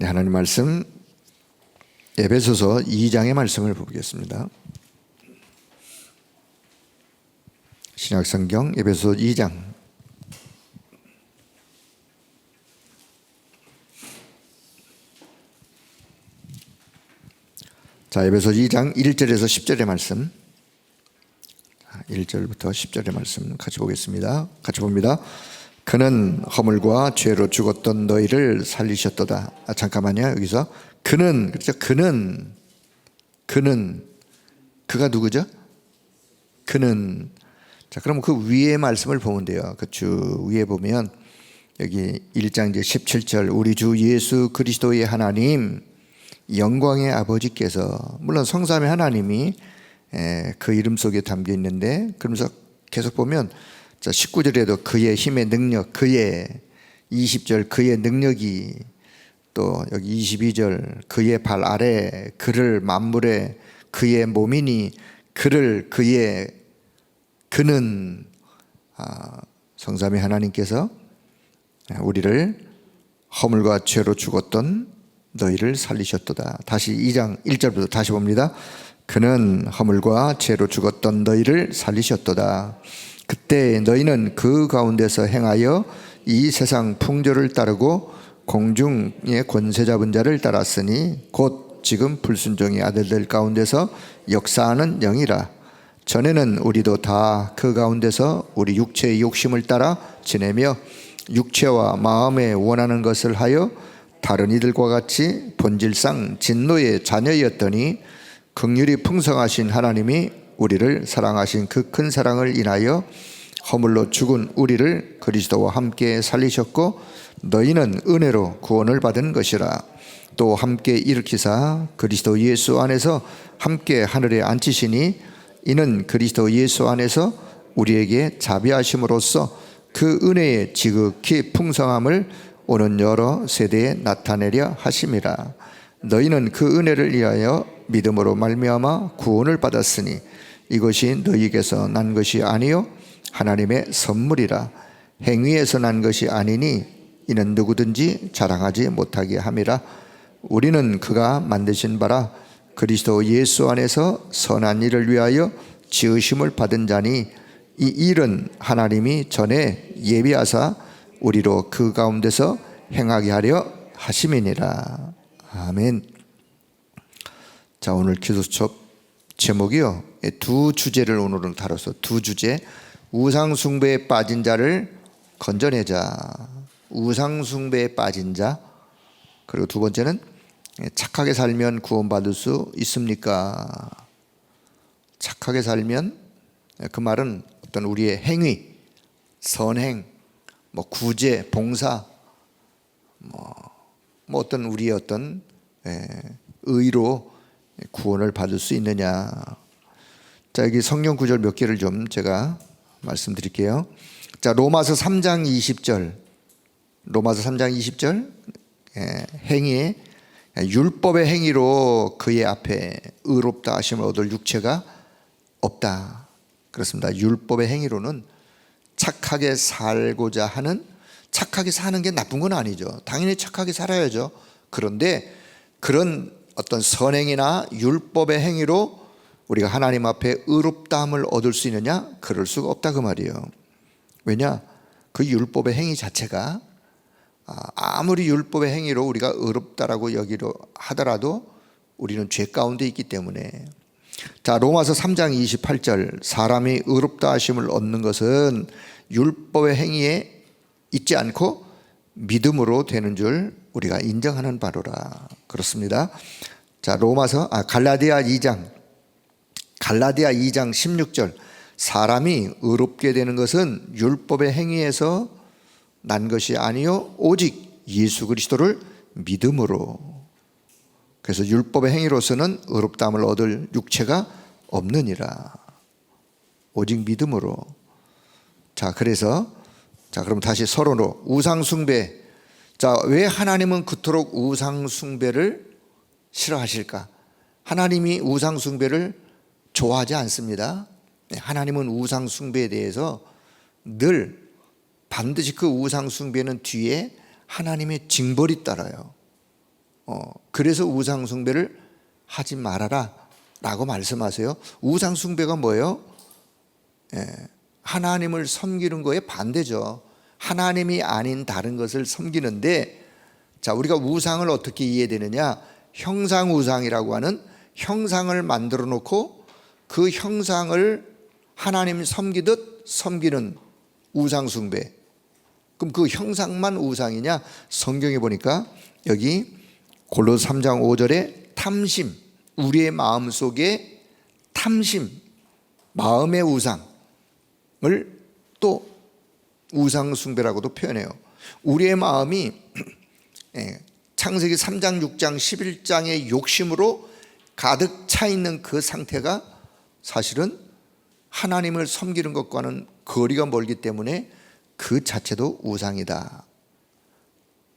하나님 말씀 에베소서 2장의 말씀을 보겠습니다. 신약성경 에베소 2장. 자, 에베소 2장 1절에서 10절의 말씀. 1절부터 10절의 말씀 같이 보겠습니다. 같이 봅니다. 그는 허물과 죄로 죽었던 너희를 살리셨도다. 잠깐만요. 여기서 그는, 그렇죠? 그는 그가 누구죠? 그는. 자, 그럼 그 위에 말씀을 보면 돼요. 그 주 위에 보면 여기 1장 이제 17절, 우리 주 예수 그리스도의 하나님 영광의 아버지께서, 물론 성삼의 하나님이 그 이름 속에 담겨 있는데, 그러면서 계속 보면 19절에도 그의 힘의 능력, 그의, 20절 그의 능력이, 또 여기 22절 그의 발 아래 그를 만물에 그의 몸이니 그는 성삼위 하나님께서 우리를 허물과 죄로 죽었던 너희를 살리셨도다. 다시 2장 1절부터 다시 봅니다. 그는 허물과 죄로 죽었던 너희를 살리셨도다. 그때 너희는 그 가운데서 행하여 이 세상 풍조를 따르고 공중의 권세 잡은 자를 따랐으니 곧 지금 불순종의 아들들 가운데서 역사하는 영이라. 전에는 우리도 다 그 가운데서 우리 육체의 욕심을 따라 지내며 육체와 마음에 원하는 것을 하여 다른 이들과 같이 본질상 진노의 자녀였더니 긍휼이 풍성하신 하나님이 우리를 사랑하신 그 큰 사랑을 인하여 허물로 죽은 우리를 그리스도와 함께 살리셨고 너희는 은혜로 구원을 받은 것이라. 또 함께 일으키사 그리스도 예수 안에서 함께 하늘에 앉히시니 이는 그리스도 예수 안에서 우리에게 자비하심으로써 그 은혜의 지극히 풍성함을 오는 여러 세대에 나타내려 하심이라. 너희는 그 은혜를 위하여 믿음으로 말미암아 구원을 받았으니 이것이 너희에게서 난 것이 아니요 하나님의 선물이라. 행위에서 난 것이 아니니 이는 누구든지 자랑하지 못하게 함이라. 우리는 그가 만드신 바라 그리스도 예수 안에서 선한 일을 위하여 지으심을 받은 자니 이 일은 하나님이 전에 예비하사 우리로 그 가운데서 행하게 하려 하심이니라. 아멘. 자, 오늘 기도수첩 제목이요, 두 주제를 오늘은 다뤄서 두 주제. 우상숭배에 빠진 자를 건져내자. 우상숭배에 빠진 자. 그리고 두 번째는 착하게 살면 구원받을 수 있습니까? 착하게 살면, 그 말은 어떤 우리의 행위, 선행, 구제, 봉사, 어떤 우리의 어떤 의로 구원을 받을 수 있느냐. 자, 여기 성경 구절 몇 개를 좀 제가 말씀드릴게요. 자, 로마서 3장 20절. 로마서 3장 20절. 행위에 율법의 행위로 그의 앞에 의롭다 하심을 얻을 육체가 없다. 그렇습니다. 율법의 행위로는 착하게 살고자 하는, 착하게 사는 게 나쁜 건 아니죠. 당연히 착하게 살아야죠. 그런데 그런 어떤 선행이나 율법의 행위로 우리가 하나님 앞에 의롭다함을 얻을 수 있느냐? 그럴 수가 없다 그 말이에요. 왜냐? 그 율법의 행위 자체가 아무리 율법의 행위로 우리가 의롭다라고 여기려 하더라도 우리는 죄 가운데 있기 때문에. 자, 로마서 3장 28절, 사람이 의롭다 하심을 얻는 것은 율법의 행위에 있지 않고 믿음으로 되는 줄 우리가 인정하는 바로라. 그렇습니다. 자, 갈라디아 2장 16절, 사람이 의롭게 되는 것은 율법의 행위에서 난 것이 아니요 오직 예수 그리스도를 믿음으로. 그래서 율법의 행위로서는 의롭다함을 얻을 육체가 없느니라. 오직 믿음으로. 자, 그래서 그럼 다시 서론으로 우상숭배. 자, 왜 하나님은 그토록 우상숭배를 싫어하실까? 하나님이 우상숭배를 좋아하지 않습니다. 하나님은 우상숭배에 대해서 늘 반드시 그 우상숭배는 뒤에 하나님의 징벌이 따라요. 그래서 우상 숭배를 하지 말아라 라고 말씀하세요. 우상 숭배가 뭐예요? 하나님을 섬기는 거에 반대죠. 하나님이 아닌 다른 것을 섬기는데, 자, 우리가 우상을 어떻게 이해되느냐? 형상 우상이라고 하는 형상을 만들어 놓고 그 형상을 하나님 섬기듯 섬기는 우상 숭배. 그럼 그 형상만 우상이냐? 성경에 보니까 여기 골로새 3장 5절에 탐심, 우리의 마음 속에 탐심, 마음의 우상을 또 우상 숭배라고도 표현해요. 우리의 마음이 창세기 3장, 6장, 11장의 욕심으로 가득 차 있는 그 상태가 사실은 하나님을 섬기는 것과는 거리가 멀기 때문에 그 자체도 우상이다.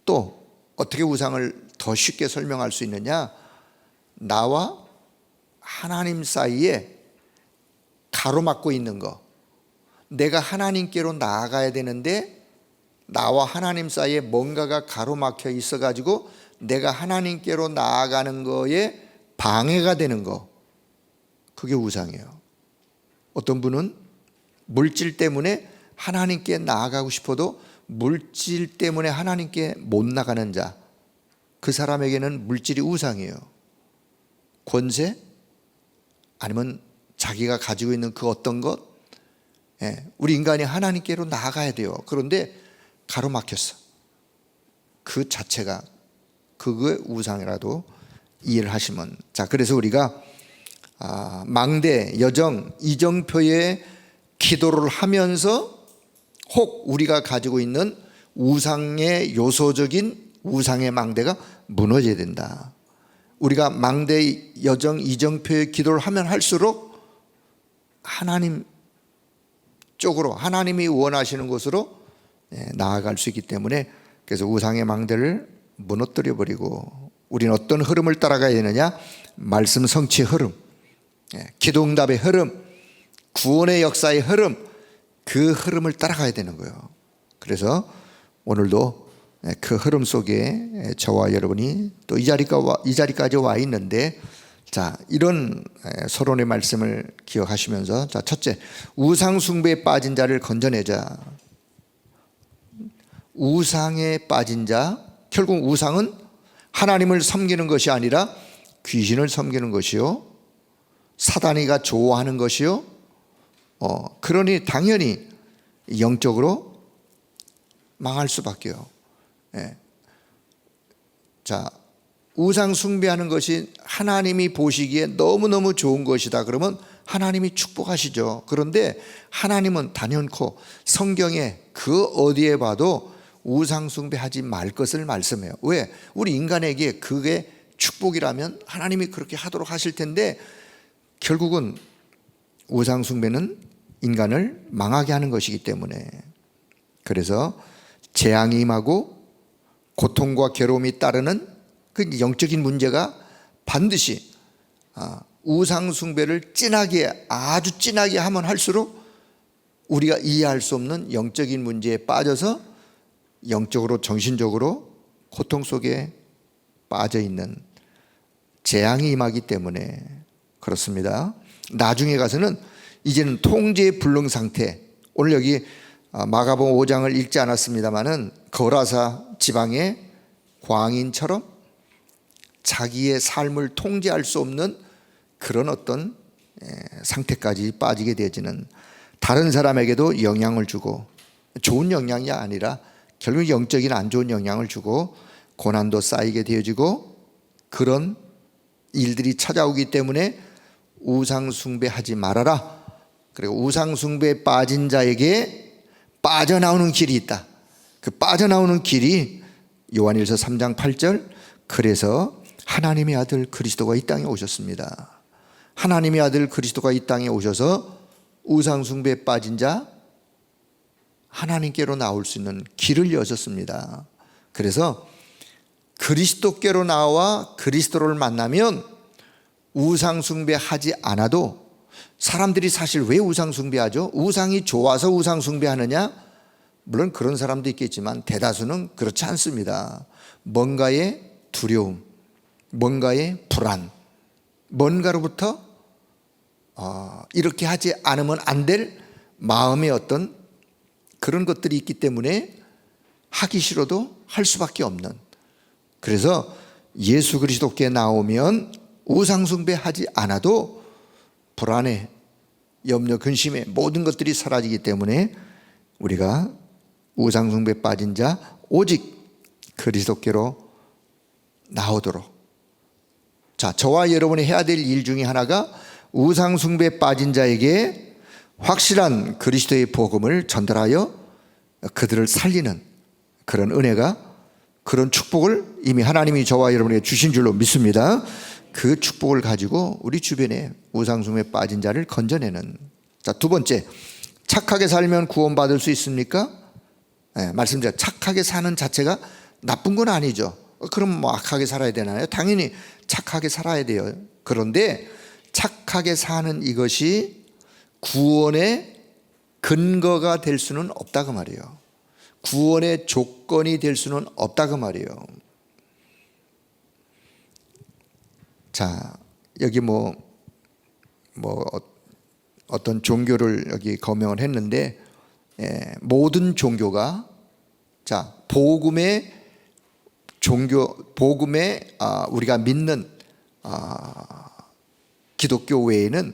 또 어떻게 우상을 더 쉽게 설명할 수 있느냐? 나와 하나님 사이에 가로막고 있는 거. 내가 하나님께로 나아가야 되는데 나와 하나님 사이에 뭔가가 가로막혀 있어가지고 내가 하나님께로 나아가는 거에 방해가 되는 거. 그게 우상이에요. 어떤 분은 물질 때문에 하나님께 나아가고 싶어도 물질 때문에 하나님께 못 나가는 자, 그 사람에게는 물질이 우상이에요. 권세? 아니면 자기가 가지고 있는 그 어떤 것? 우리 인간이 하나님께로 나아가야 돼요. 그런데 가로막혔어. 그 자체가 그거의 우상이라도 이해를 하시면, 자, 그래서 우리가 망대, 여정, 이정표의 기도를 하면서 혹 우리가 가지고 있는 우상의 요소적인 우상의 망대가 무너져야 된다. 우리가 망대, 여정, 이정표의 기도를 하면 할수록 하나님 쪽으로, 하나님이 원하시는 곳으로 나아갈 수 있기 때문에, 그래서 우상의 망대를 무너뜨려 버리고 우리는 어떤 흐름을 따라가야 되느냐? 말씀 성취의 흐름, 기도 응답의 흐름, 구원의 역사의 흐름, 그 흐름을 따라가야 되는 거예요. 그래서 오늘도 그 흐름 속에 저와 여러분이 또 이 자리까지 와 있는데, 자, 이런 서론의 말씀을 기억하시면서, 자, 첫째, 우상 숭배에 빠진 자를 건져내자. 우상에 빠진 자, 결국 우상은 하나님을 섬기는 것이 아니라 귀신을 섬기는 것이요, 사단이가 좋아하는 것이요, 그러니 당연히 영적으로 망할 수밖에요. 자, 우상 숭배하는 것이 하나님이 보시기에 너무너무 좋은 것이다 그러면 하나님이 축복하시죠. 그런데 하나님은 단연코 성경에 그 어디에 봐도 우상 숭배하지 말 것을 말씀해요. 왜? 우리 인간에게 그게 축복이라면 하나님이 그렇게 하도록 하실 텐데, 결국은 우상 숭배는 인간을 망하게 하는 것이기 때문에, 그래서 재앙이 임하고 고통과 괴로움이 따르는 그 영적인 문제가 반드시 우상 숭배를 진하게, 아주 진하게 하면 할수록 우리가 이해할 수 없는 영적인 문제에 빠져서 영적으로, 정신적으로 고통 속에 빠져 있는 재앙이 임하기 때문에 그렇습니다. 나중에 가서는 이제는 통제의 불능 상태, 오늘 여기 마가복음 5장을 읽지 않았습니다마는 거라사 지방의 광인처럼 자기의 삶을 통제할 수 없는 그런 어떤 상태까지 빠지게 되어지는, 다른 사람에게도 영향을 주고, 좋은 영향이 아니라 결국 영적인 안 좋은 영향을 주고 고난도 쌓이게 되어지고, 그런 일들이 찾아오기 때문에 우상 숭배하지 말아라. 그리고 우상 숭배에 빠진 자에게 빠져나오는 길이 있다. 그 빠져나오는 길이 요한일서 3장 8절, 그래서 하나님의 아들 그리스도가 이 땅에 오셨습니다. 하나님의 아들 그리스도가 이 땅에 오셔서 우상 숭배에 빠진 자 하나님께로 나올 수 있는 길을 여셨습니다. 그래서 그리스도께로 나와 그리스도를 만나면 우상 숭배하지 않아도, 사람들이 사실 왜 우상 숭배하죠? 우상이 좋아서 우상 숭배하느냐? 물론 그런 사람도 있겠지만 대다수는 그렇지 않습니다. 뭔가의 두려움, 뭔가의 불안, 뭔가로부터 이렇게 하지 않으면 안 될 마음의 어떤 그런 것들이 있기 때문에 하기 싫어도 할 수밖에 없는, 그래서 예수 그리스도께 나오면 우상숭배하지 않아도 불안해, 염려, 근심의 모든 것들이 사라지기 때문에 우리가 우상숭배 빠진 자 오직 그리스도께로 나오도록. 자, 저와 여러분이 해야 될 일 중에 하나가 우상숭배 빠진 자에게 확실한 그리스도의 복음을 전달하여 그들을 살리는 그런 은혜가, 그런 축복을 이미 하나님이 저와 여러분에게 주신 줄로 믿습니다. 그 축복을 가지고 우리 주변에 우상숭배에 빠진 자를 건져내는. 자, 두 번째, 착하게 살면 구원받을 수 있습니까? 말씀드려, 착하게 사는 자체가 나쁜 건 아니죠. 그럼 뭐 악하게 살아야 되나요? 당연히 착하게 살아야 돼요. 그런데 착하게 사는 이것이 구원의 근거가 될 수는 없다 그 말이에요. 구원의 조건이 될 수는 없다 그 말이에요. 자, 여기 어떤 종교를 여기 거명을 했는데, 모든 종교가, 자, 복음의 우리가 믿는 기독교 외에는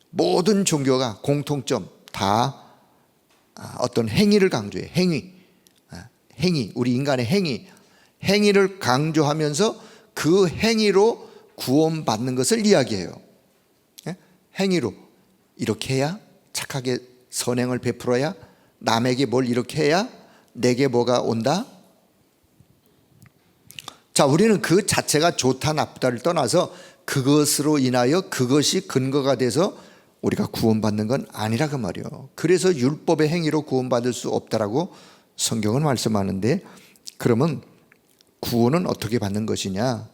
모든 종교가 공통점 다 어떤 행위를 강조해. 행위, 우리 인간의 행위를 강조하면서 그 행위로 구원받는 것을 이야기해요. 행위로 이렇게 해야, 착하게 선행을 베풀어야, 남에게 뭘 이렇게 해야 내게 뭐가 온다. 자, 우리는 그 자체가 좋다 나쁘다를 떠나서 그것으로 인하여 그것이 근거가 돼서 우리가 구원받는 건 아니라 그 말이에요. 그래서 율법의 행위로 구원받을 수 없다라고 성경은 말씀하는데, 그러면 구원은 어떻게 받는 것이냐?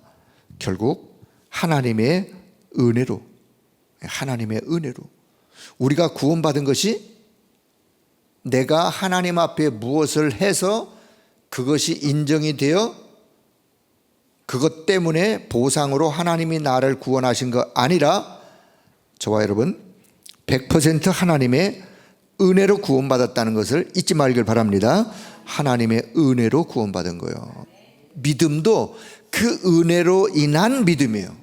결국 하나님의 은혜로, 우리가 구원받은 것이 내가 하나님 앞에 무엇을 해서 그것이 인정이 되어 그것 때문에 보상으로 하나님이 나를 구원하신 거 아니라, 저와 여러분 100% 하나님의 은혜로 구원받았다는 것을 잊지 말길 바랍니다. 하나님의 은혜로 구원받은 거예요. 믿음도 그 은혜로 인한 믿음이에요.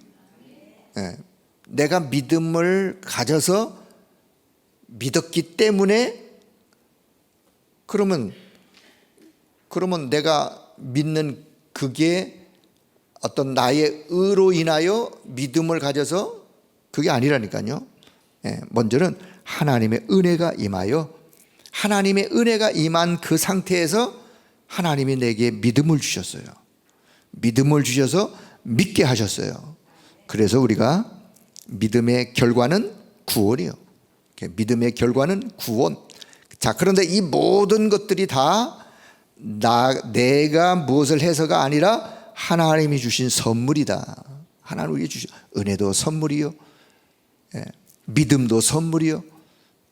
내가 믿음을 가져서 믿었기 때문에, 그러면 내가 믿는 그게 어떤 나의 의로 인하여 믿음을 가져서 그게 아니라니까요. 먼저는 하나님의 은혜가 임하여, 하나님의 은혜가 임한 그 상태에서 하나님이 내게 믿음을 주셨어요. 믿음을 주셔서 믿게 하셨어요. 그래서 우리가 믿음의 결과는 구원이요. 믿음의 결과는 구원. 자, 그런데 이 모든 것들이 다 내가 무엇을 해서가 아니라 하나님이 주신 선물이다. 하나님이 주신 은혜도 선물이요, 믿음도 선물이요,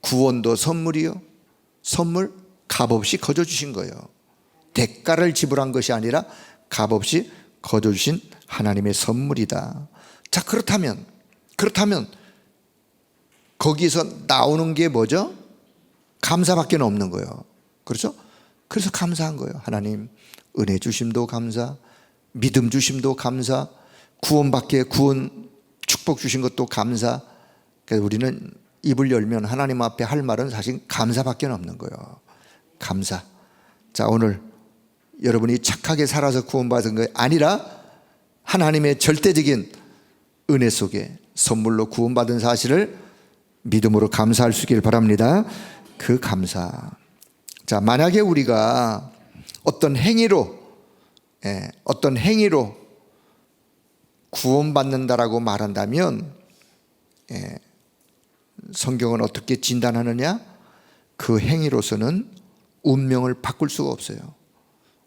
구원도 선물이요. 선물 값없이 거저 주신 거예요. 대가를 지불한 것이 아니라 값없이 거저 주신 하나님의 선물이다. 자, 그렇다면 거기서 나오는 게 뭐죠? 감사밖에 없는 거예요. 그렇죠? 그래서 감사한 거예요. 하나님 은혜 주심도 감사, 믿음 주심도 감사, 구원 축복 주신 것도 감사. 그래서 우리는 입을 열면 하나님 앞에 할 말은 사실 감사밖에 없는 거예요. 감사. 자, 오늘 여러분이 착하게 살아서 구원받은 게 아니라 하나님의 절대적인 은혜 속에 선물로 구원받은 사실을 믿음으로 감사할 수 있길 바랍니다. 그 감사. 자, 만약에 우리가 어떤 행위로 구원받는다라고 말한다면, 성경은 어떻게 진단하느냐? 그 행위로서는 운명을 바꿀 수가 없어요.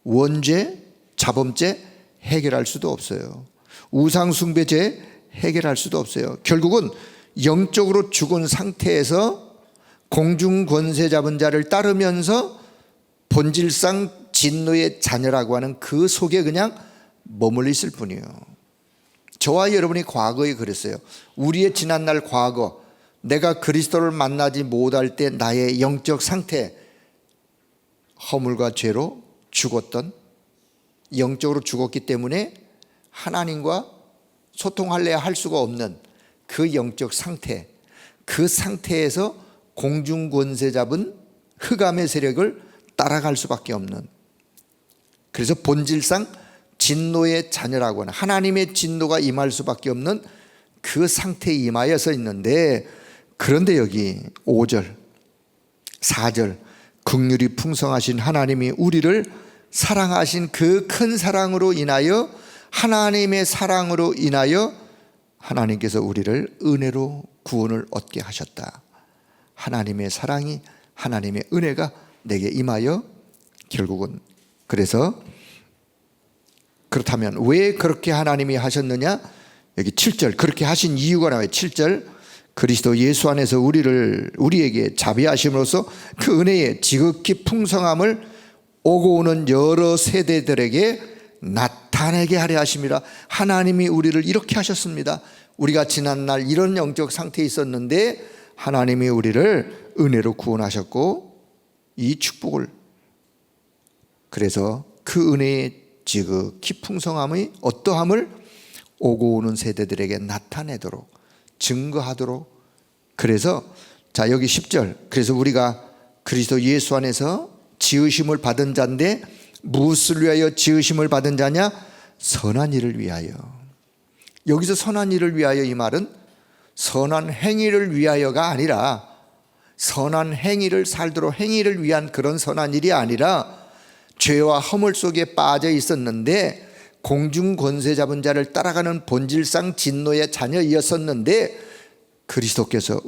원죄, 자범죄 해결할 수도 없어요. 우상숭배죄 해결할 수도 없어요. 결국은 영적으로 죽은 상태에서 공중권세 잡은 자를 따르면서 본질상 진노의 자녀라고 하는 그 속에 그냥 머물러 있을 뿐이에요. 저와 여러분이 과거에 그랬어요. 우리의 지난날 과거, 내가 그리스도를 만나지 못할 때 나의 영적 상태, 허물과 죄로 죽었던, 영적으로 죽었기 때문에 하나님과 소통할래야 할 수가 없는 그 영적 상태, 그 상태에서 공중권세 잡은 흑암의 세력을 따라갈 수밖에 없는, 그래서 본질상 진노의 자녀라고 하는, 하나님의 진노가 임할 수밖에 없는 그 상태에 임하여서 있는데, 그런데 여기 5절 4절 긍휼이 풍성하신 하나님이 우리를 사랑하신 그 큰 사랑으로 인하여, 하나님의 사랑으로 인하여 하나님께서 우리를 은혜로 구원을 얻게 하셨다. 하나님의 사랑이, 하나님의 은혜가 내게 임하여 결국은, 그래서 그렇다면 왜 그렇게 하나님이 하셨느냐? 여기 7절 그렇게 하신 이유가 나와요. 7절 그리스도 예수 안에서 우리에게 자비하심으로써 그 은혜의 지극히 풍성함을 오고 오는 여러 세대들에게 나타내게 하려 하심이라. 하나님이 우리를 이렇게 하셨습니다. 우리가 지난날 이런 영적 상태에 있었는데 하나님이 우리를 은혜로 구원하셨고, 이 축복을, 그래서 그 은혜의 지극히 풍성함의 어떠함을 오고 오는 세대들에게 나타내도록, 증거하도록. 그래서 자 여기 10절 그래서 우리가 그리스도 예수 안에서 지으심을 받은 자인데 무엇을 위하여 지으심을 받은 자냐? 선한 일을 위하여. 여기서 선한 일을 위하여, 이 말은 선한 행위를 위하여가 아니라, 선한 행위를 살도록 행위를 위한 그런 선한 일이 아니라, 죄와 허물 속에 빠져 있었는데 공중 권세 잡은 자를 따라가는 본질상 진노의 자녀이었었는데, 그리스도께서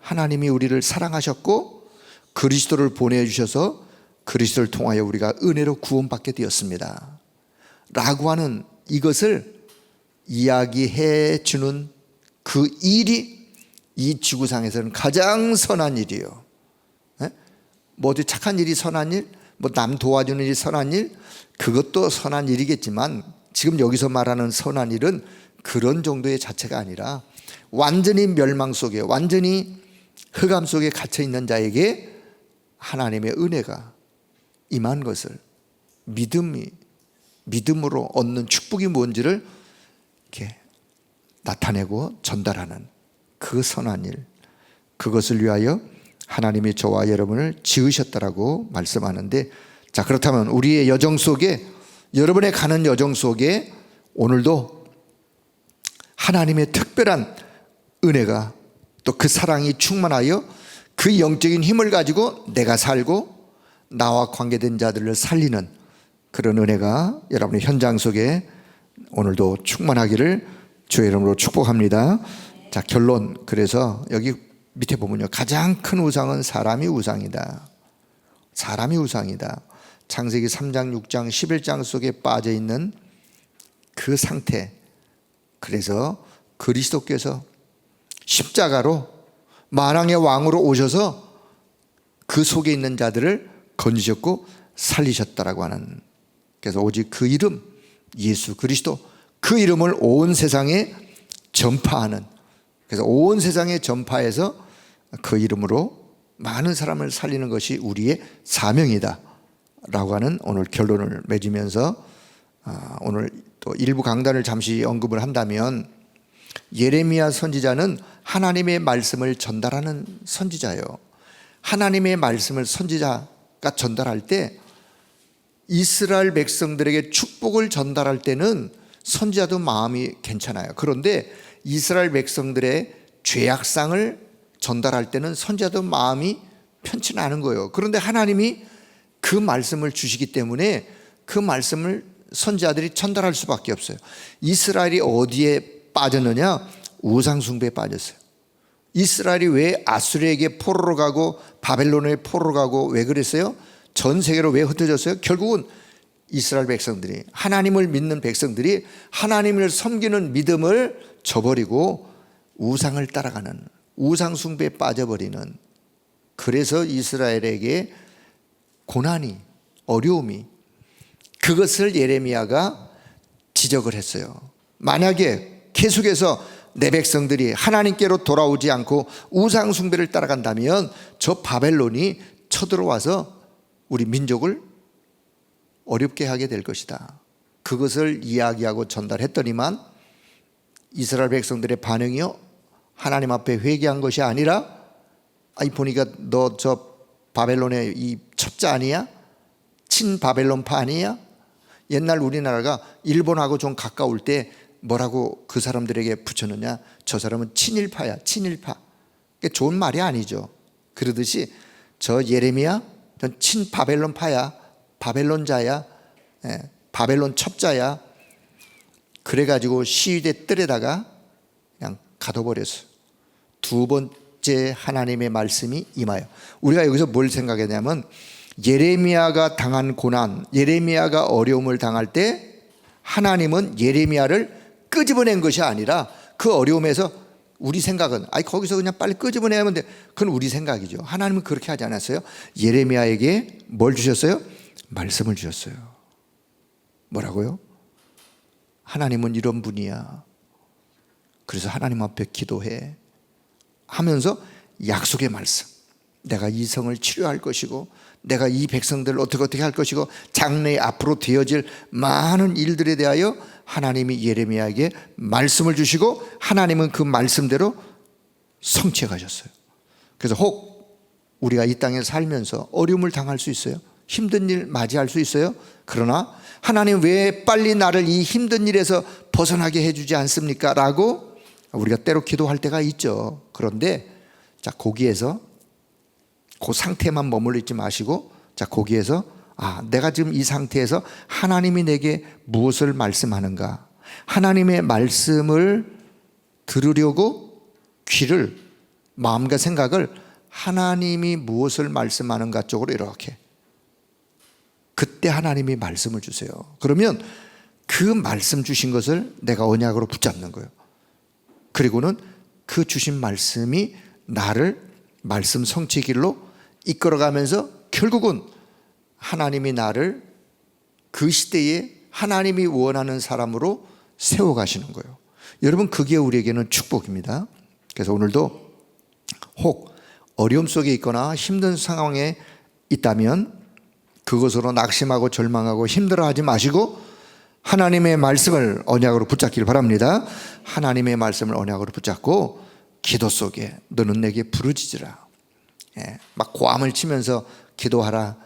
하나님이 우리를 사랑하셨고 그리스도를 보내주셔서 그리스도를 통하여 우리가 은혜로 구원받게 되었습니다 라고 하는 이것을 이야기해 주는 그 일이 이 지구상에서는 가장 선한 일이에요. 뭐 어디 착한 일이 선한 일, 뭐 남 도와주는 일이 선한 일, 그것도 선한 일이겠지만 지금 여기서 말하는 선한 일은 그런 정도의 자체가 아니라, 완전히 멸망 속에, 완전히 흑암 속에 갇혀 있는 자에게 하나님의 은혜가 임한 것을, 믿음으로 얻는 축복이 뭔지를 이렇게 나타내고 전달하는 그 선한 일, 그것을 위하여 하나님이 저와 여러분을 지으셨다라고 말씀하는데, 자 그렇다면 우리의 여정 속에, 여러분의 가는 여정 속에 오늘도 하나님의 특별한 은혜가, 또 그 사랑이 충만하여 그 영적인 힘을 가지고 내가 살고 나와 관계된 자들을 살리는 그런 은혜가 여러분의 현장 속에 오늘도 충만하기를 주의 이름으로 축복합니다. 자 결론, 그래서 여기 밑에 보면요, 가장 큰 우상은 사람이 우상이다. 사람이 우상이다. 창세기 3장 6장 11장 속에 빠져 있는 그 상태. 그래서 그리스도께서 십자가로 만왕의 왕으로 오셔서 그 속에 있는 자들을 건지셨고 살리셨다라고 하는, 그래서 오직 그 이름 예수 그리스도, 그 이름을 온 세상에 전파하는, 그래서 온 세상에 전파해서 그 이름으로 많은 사람을 살리는 것이 우리의 사명이다 라고 하는 오늘 결론을 맺으면서, 오늘 또 일부 강단을 잠시 언급을 한다면, 예레미야 선지자는 하나님의 말씀을 전달하는 선지자예요. 하나님의 말씀을 선지자가 전달할 때, 이스라엘 백성들에게 축복을 전달할 때는 선지자도 마음이 괜찮아요. 그런데 이스라엘 백성들의 죄악상을 전달할 때는 선지자도 마음이 편치 않은 거예요. 그런데 하나님이 그 말씀을 주시기 때문에 그 말씀을 선지자들이 전달할 수밖에 없어요. 이스라엘이 어디에 빠졌느냐? 우상 숭배에 빠졌어요. 이스라엘이 왜 아수르에게 포로로 가고 바벨론에 포로로 가고 왜 그랬어요? 전 세계로 왜 흩어졌어요? 결국은 이스라엘 백성들이, 하나님을 믿는 백성들이 하나님을 섬기는 믿음을 저버리고 우상을 따라가는, 우상 숭배에 빠져버리는, 그래서 이스라엘에게 고난이, 어려움이, 그것을 예레미야가 지적을 했어요. 만약에 계속해서 내 백성들이 하나님께로 돌아오지 않고 우상 숭배를 따라간다면 저 바벨론이 쳐들어와서 우리 민족을 어렵게 하게 될 것이다. 그것을 이야기하고 전달했더니만 이스라엘 백성들의 반응이요, 하나님 앞에 회개한 것이 아니라, 아니 보니까 너 저 바벨론의 이 첩자 아니야? 친 바벨론파 아니야? 옛날 우리나라가 일본하고 좀 가까울 때 뭐라고 그 사람들에게 붙였느냐? 저 사람은 친일파야, 친일파. 좋은 말이 아니죠. 그러듯이 저 예레미야, 전 친 바벨론파야, 바벨론자야, 바벨론 첩자야. 그래가지고 시위대 뜰에다가 그냥 가둬버렸어요. 두 번째 하나님의 말씀이 임하여. 우리가 여기서 뭘 생각했냐면, 예레미야가 당한 고난, 예레미야가 어려움을 당할 때 하나님은 예레미야를 끄집어낸 것이 아니라 그 어려움에서, 우리 생각은 아니 거기서 그냥 빨리 끄집어내야 하면 돼, 그건 우리 생각이죠. 하나님은 그렇게 하지 않았어요. 예레미야에게 뭘 주셨어요? 말씀을 주셨어요. 뭐라고요? 하나님은 이런 분이야. 그래서 하나님 앞에 기도해 하면서 약속의 말씀, 내가 이 성을 치료할 것이고 내가 이 백성들을 어떻게 할 것이고 장래에 앞으로 되어질 많은 일들에 대하여 하나님이 예레미야에게 말씀을 주시고 하나님은 그 말씀대로 성취해 가셨어요. 그래서 혹 우리가 이 땅에 살면서 어려움을 당할 수 있어요. 힘든 일 맞이할 수 있어요. 그러나 하나님 왜 빨리 나를 이 힘든 일에서 벗어나게 해주지 않습니까? 라고 우리가 때로 기도할 때가 있죠. 그런데 자, 거기에서 그 상태만 머물러 있지 마시고, 자, 거기에서 내가 지금 이 상태에서 하나님이 내게 무엇을 말씀하는가, 하나님의 말씀을 들으려고 귀를, 마음과 생각을 하나님이 무엇을 말씀하는가 쪽으로 이렇게, 그때 하나님이 말씀을 주세요. 그러면 그 말씀 주신 것을 내가 언약으로 붙잡는 거예요. 그리고는 그 주신 말씀이 나를 말씀 성취 길로 이끌어가면서 결국은 하나님이 나를 그 시대에 하나님이 원하는 사람으로 세워가시는 거예요. 여러분, 그게 우리에게는 축복입니다. 그래서 오늘도 혹 어려움 속에 있거나 힘든 상황에 있다면 그것으로 낙심하고 절망하고 힘들어하지 마시고 하나님의 말씀을 언약으로 붙잡기를 바랍니다. 하나님의 말씀을 언약으로 붙잡고 기도 속에 너는 내게 부르짖으라. 막 고함을 치면서 기도하라,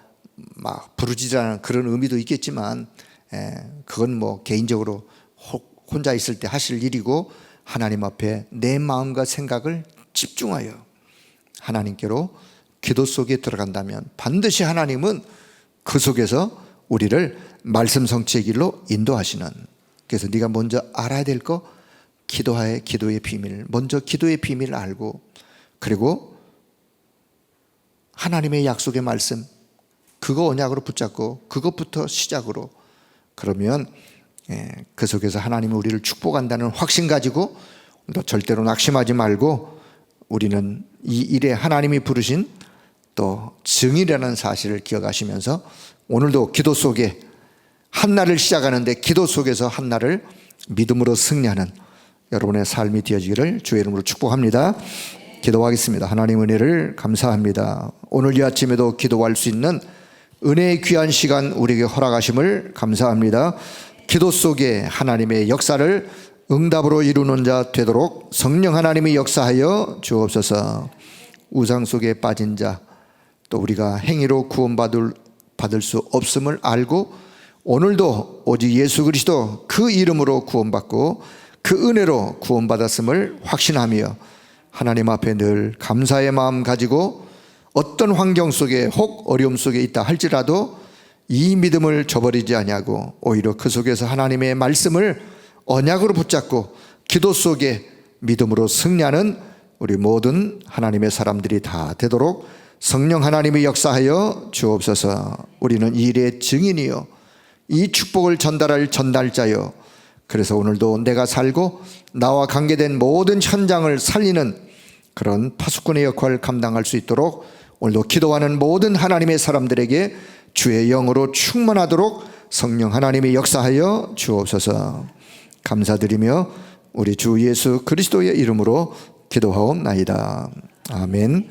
막 부르짖으라는 그런 의미도 있겠지만, 그건 뭐 개인적으로 혼자 있을 때 하실 일이고, 하나님 앞에 내 마음과 생각을 집중하여 하나님께로 기도 속에 들어간다면 반드시 하나님은 그 속에서 우리를 말씀 성취의 길로 인도하시는. 그래서 네가 먼저 알아야 될 거, 기도의 비밀, 먼저 기도의 비밀을 알고, 그리고 하나님의 약속의 말씀, 그거 언약으로 붙잡고 그것부터 시작으로, 그러면 그 속에서 하나님이 우리를 축복한다는 확신 가지고 또 절대로 낙심하지 말고, 우리는 이 일에 하나님이 부르신 또 증인이라는 사실을 기억하시면서 오늘도 기도 속에 한날을 시작하는데 기도 속에서 한날을 믿음으로 승리하는 여러분의 삶이 되어지기를 주의 이름으로 축복합니다. 기도하겠습니다. 하나님 은혜를 감사합니다. 오늘 이 아침에도 기도할 수 있는 은혜의 귀한 시간 우리에게 허락하심을 감사합니다. 기도 속에 하나님의 역사를 응답으로 이루는 자 되도록 성령 하나님이 역사하여 주옵소서. 우상 속에 빠진 자, 또 우리가 행위로 구원받을 수 없음을 알고 오늘도 오직 예수 그리스도 그 이름으로 구원받고 그 은혜로 구원받았음을 확신하며 하나님 앞에 늘 감사의 마음 가지고 어떤 환경 속에 혹 어려움 속에 있다 할지라도 이 믿음을 저버리지 아니하고 오히려 그 속에서 하나님의 말씀을 언약으로 붙잡고 기도 속에 믿음으로 승리하는 우리 모든 하나님의 사람들이 다 되도록 성령 하나님이 역사하여 주옵소서. 우리는 이 일의 증인이요 이 축복을 전달할 전달자요, 그래서 오늘도 내가 살고 나와 관계된 모든 현장을 살리는 그런 파수꾼의 역할을 감당할 수 있도록 오늘도 기도하는 모든 하나님의 사람들에게 주의 영으로 충만하도록 성령 하나님이 역사하여 주옵소서. 감사드리며 우리 주 예수 그리스도의 이름으로 기도하옵나이다. 아멘.